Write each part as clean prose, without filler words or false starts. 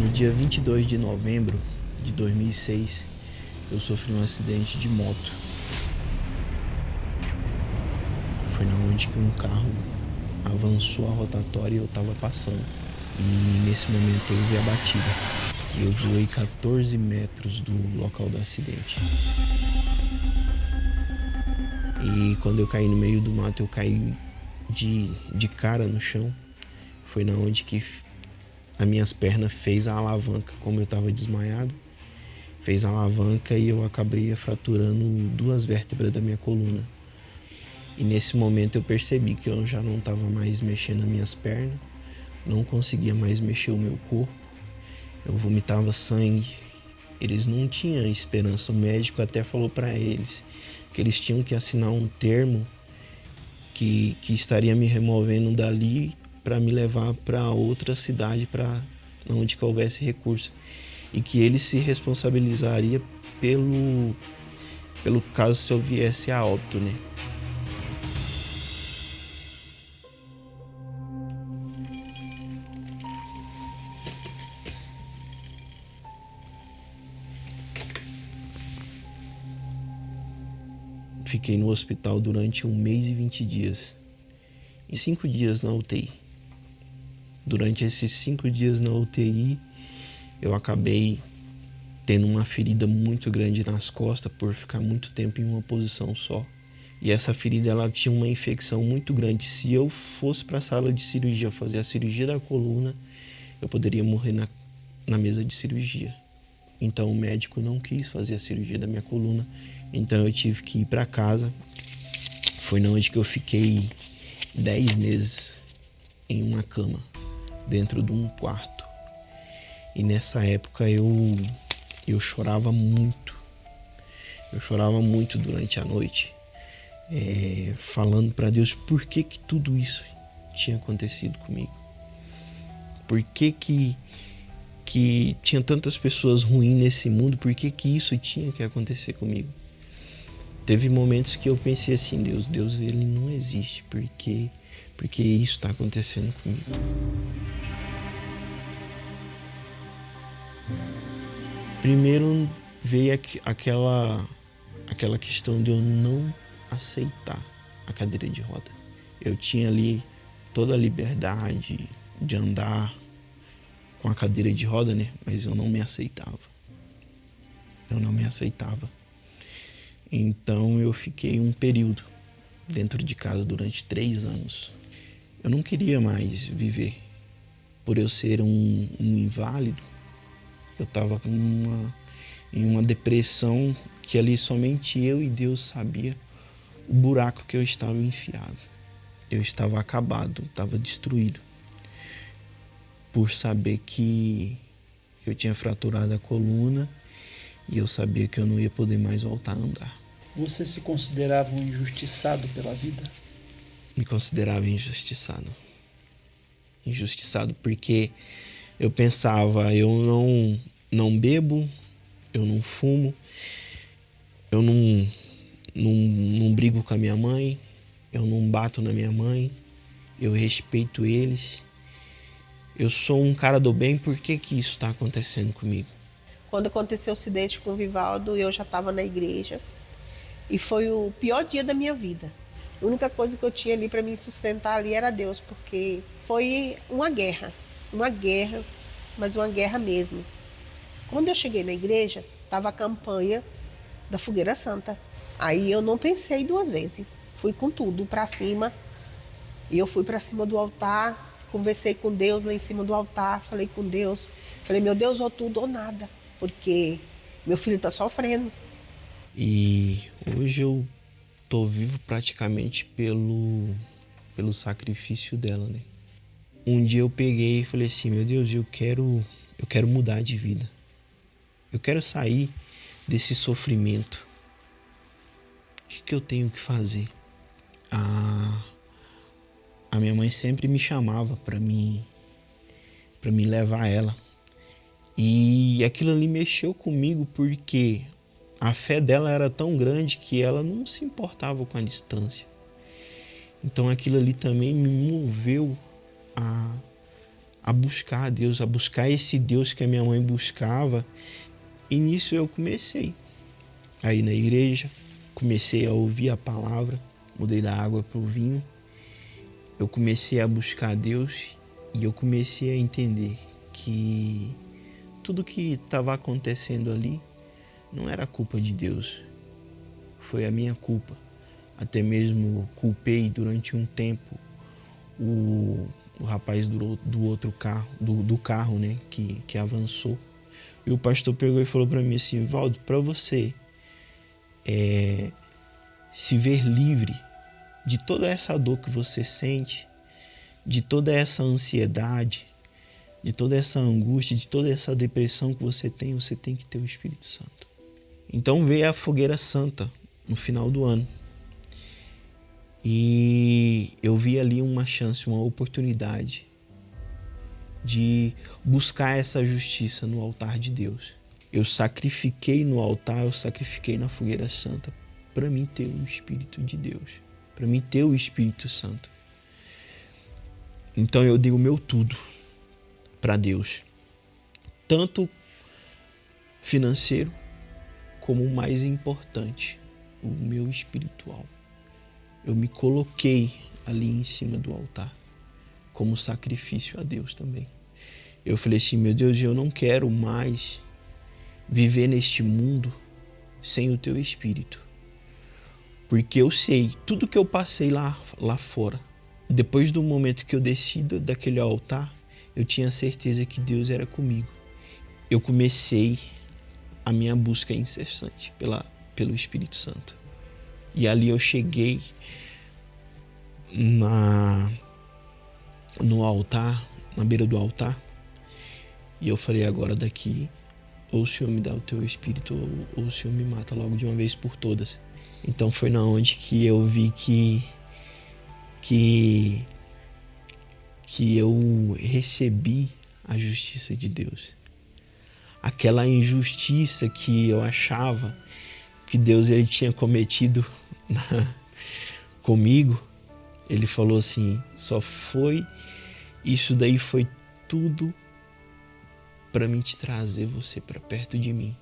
No dia 22 de novembro de 2006, eu sofri um acidente de moto. Foi na onde que um carro avançou a rotatória e eu estava passando. E nesse momento houve a batida. Eu voei 14 metros do local do acidente. E quando eu caí no meio do mato, eu caí de cara no chão. Foi na onde que as minhas pernas fez a alavanca, como eu estava desmaiado. Fez a alavanca e eu acabei fraturando 2 vértebras da minha coluna. E nesse momento eu percebi que eu já não estava mais mexendo as minhas pernas, não conseguia mais mexer o meu corpo, eu vomitava sangue. Eles não tinham esperança, o médico até falou para eles que eles tinham que assinar um termo que estaria me removendo dali para me levar para outra cidade, para onde que houvesse recurso, e que ele se responsabilizaria pelo caso se eu viesse a óbito, né? Fiquei no hospital durante 1 mês e 20 dias. E 5 dias na UTI. Durante esses 5 dias na UTI, eu acabei tendo uma ferida muito grande nas costas por ficar muito tempo em uma posição só. E essa ferida ela tinha uma infecção muito grande. Se eu fosse para a sala de cirurgia fazer a cirurgia da coluna, eu poderia morrer na mesa de cirurgia. Então o médico não quis fazer a cirurgia da minha coluna. Então eu tive que ir para casa. Foi na onde que eu fiquei 10 meses em uma cama, dentro de um quarto. E nessa época eu chorava muito. Eu chorava muito durante a noite, falando para Deus por que tudo isso tinha acontecido comigo. Por que tinha tantas pessoas ruins nesse mundo, por que isso tinha que acontecer comigo? Teve momentos que eu pensei assim, Deus ele não existe, porque isso está acontecendo comigo. Primeiro veio aquela questão de eu não aceitar a cadeira de roda. Eu tinha ali toda a liberdade de andar com a cadeira de roda, né? Mas eu não me aceitava. Eu não me aceitava. Então eu fiquei um período dentro de casa durante 3 anos. Eu não queria mais viver. Por eu ser um inválido, eu estava em uma depressão que ali somente eu e Deus sabia o buraco que eu estava enfiado. Eu estava acabado, estava destruído. Por saber que eu tinha fraturado a coluna e eu sabia que eu não ia poder mais voltar a andar. Você se considerava um injustiçado pela vida? Me considerava injustiçado. Injustiçado porque eu pensava, eu não bebo, eu não fumo, eu não brigo com a minha mãe, eu não bato na minha mãe, eu respeito eles. Eu sou um cara do bem, por que isso está acontecendo comigo? Quando aconteceu o acidente com o Vivaldo, eu já estava na igreja e foi o pior dia da minha vida. A única coisa que eu tinha ali para me sustentar ali era Deus, porque foi uma guerra, mas uma guerra mesmo. Quando eu cheguei na igreja, estava a campanha da Fogueira Santa. Aí eu não pensei 2 vezes, fui com tudo para cima. E eu fui para cima do altar, conversei com Deus lá em cima do altar, falei com Deus. Falei, meu Deus, ou tudo ou nada, porque meu filho está sofrendo. E hoje eu tô vivo praticamente pelo sacrifício dela, né? Um dia eu peguei e falei assim, meu Deus, eu quero mudar de vida. Eu quero sair desse sofrimento. O que eu tenho que fazer? A minha mãe sempre me chamava para me levar ela. E aquilo ali mexeu comigo porque a fé dela era tão grande que ela não se importava com a distância. Então aquilo ali também me moveu a a buscar a Deus, a buscar esse Deus que a minha mãe buscava. E nisso eu comecei a ir na igreja, comecei a ouvir a palavra, mudei da água para o vinho. Eu comecei a buscar a Deus e eu comecei a entender que tudo que estava acontecendo ali não era culpa de Deus, foi a minha culpa. Até mesmo culpei durante um tempo o rapaz do outro carro, do carro, né, que avançou. E o pastor pegou e falou para mim assim: Valdo, para você se ver livre de toda essa dor que você sente, de toda essa ansiedade, de toda essa angústia, de toda essa depressão que você tem que ter o Espírito Santo. Então veio a fogueira santa no final do ano. E eu vi ali uma chance, uma oportunidade de buscar essa justiça no altar de Deus. Eu sacrifiquei no altar, eu sacrifiquei na fogueira santa para mim ter o Espírito de Deus, para mim ter o Espírito Santo. Então eu dei o meu tudo para Deus, tanto financeiro como o mais importante, o meu espiritual. Eu me coloquei ali em cima do altar como sacrifício a Deus também. Eu falei assim: meu Deus, eu não quero mais viver neste mundo sem o teu Espírito. Porque eu sei, tudo que eu passei lá fora, depois do momento que eu desci daquele altar, eu tinha certeza que Deus era comigo. Eu comecei a minha busca incessante pelo Espírito Santo. E ali eu cheguei no altar, na beira do altar, e eu falei: agora daqui, ou o Senhor me dá o teu Espírito, ou o Senhor me mata logo de uma vez por todas. Então foi na onde que eu vi que eu recebi a justiça de Deus. Aquela injustiça que eu achava que Deus ele tinha cometido comigo, ele falou assim: isso daí foi tudo para mim te trazer você para perto de mim.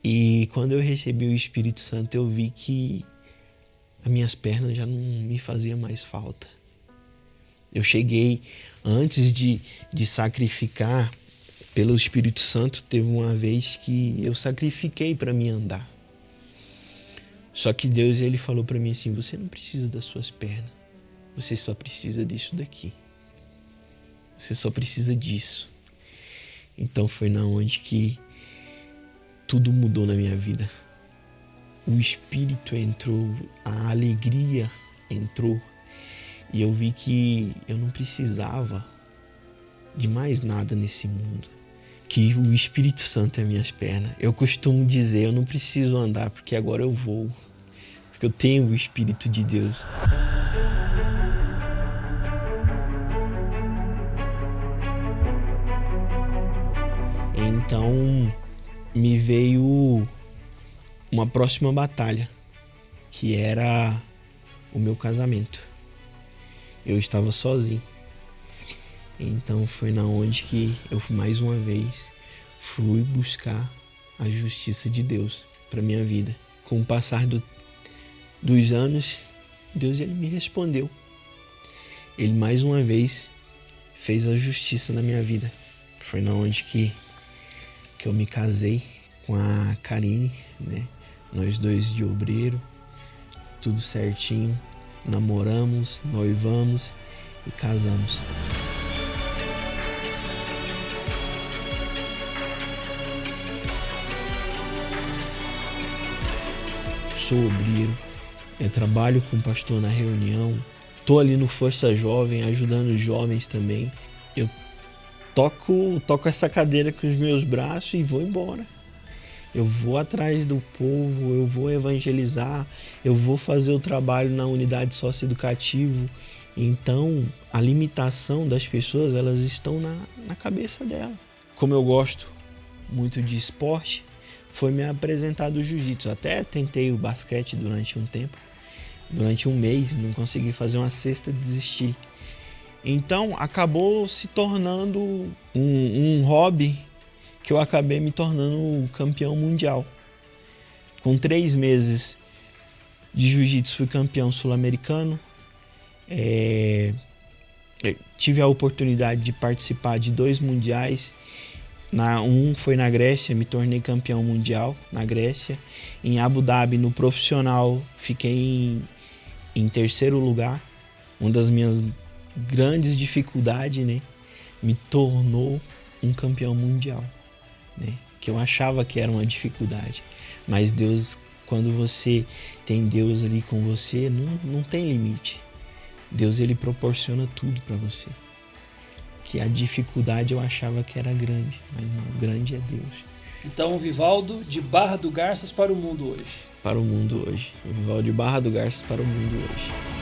E quando eu recebi o Espírito Santo, eu vi que as minhas pernas já não me faziam mais falta. Eu cheguei, antes de sacrificar pelo Espírito Santo, teve uma vez que eu sacrifiquei para mim andar. Só que Deus ele falou para mim assim: você não precisa das suas pernas, você só precisa disso daqui. Você só precisa disso. Então foi na onde que tudo mudou na minha vida. O Espírito entrou, a alegria entrou, e eu vi que eu não precisava de mais nada nesse mundo, que o Espírito Santo é minhas pernas. Eu costumo dizer: eu não preciso andar porque agora eu vou, porque eu tenho o Espírito de Deus. Então me veio uma próxima batalha, que era o meu casamento. Eu estava sozinho. Então foi na onde que eu mais uma vez fui buscar a justiça de Deus para minha vida. Com o passar dos anos, Deus ele me respondeu. Ele mais uma vez fez a justiça na minha vida. Foi na onde que eu me casei com a Karine, né? Nós dois de obreiro, tudo certinho, namoramos, noivamos e casamos. Sou obreiro, eu trabalho com o pastor na reunião, tô ali no Força Jovem, ajudando os jovens também. Eu toco essa cadeira com os meus braços e vou embora. Eu vou atrás do povo, eu vou evangelizar, eu vou fazer o trabalho na unidade socioeducativa. Então, a limitação das pessoas, elas estão na cabeça dela. Como eu gosto muito de esporte, foi me apresentado o jiu-jitsu. Até tentei o basquete durante um tempo, durante um mês, não consegui fazer uma cesta, desisti. Então acabou se tornando um hobby que eu acabei me tornando campeão mundial. Com 3 meses de jiu-jitsu fui campeão sul-americano. Tive a oportunidade de participar de 2 mundiais. Um foi na Grécia, me tornei campeão mundial na Grécia. Em Abu Dhabi, no profissional, fiquei em 3º lugar. Uma das minhas grandes dificuldades, né, me tornou um campeão mundial, né, que eu achava que era uma dificuldade. Mas Deus, quando você tem Deus ali com você, não tem limite. Deus, ele proporciona tudo para você. Que a dificuldade eu achava que era grande, mas não, grande é Deus. Então, o Vivaldo de Barra do Garças para o mundo hoje. Para o mundo hoje. O Vivaldo de Barra do Garças para o mundo hoje.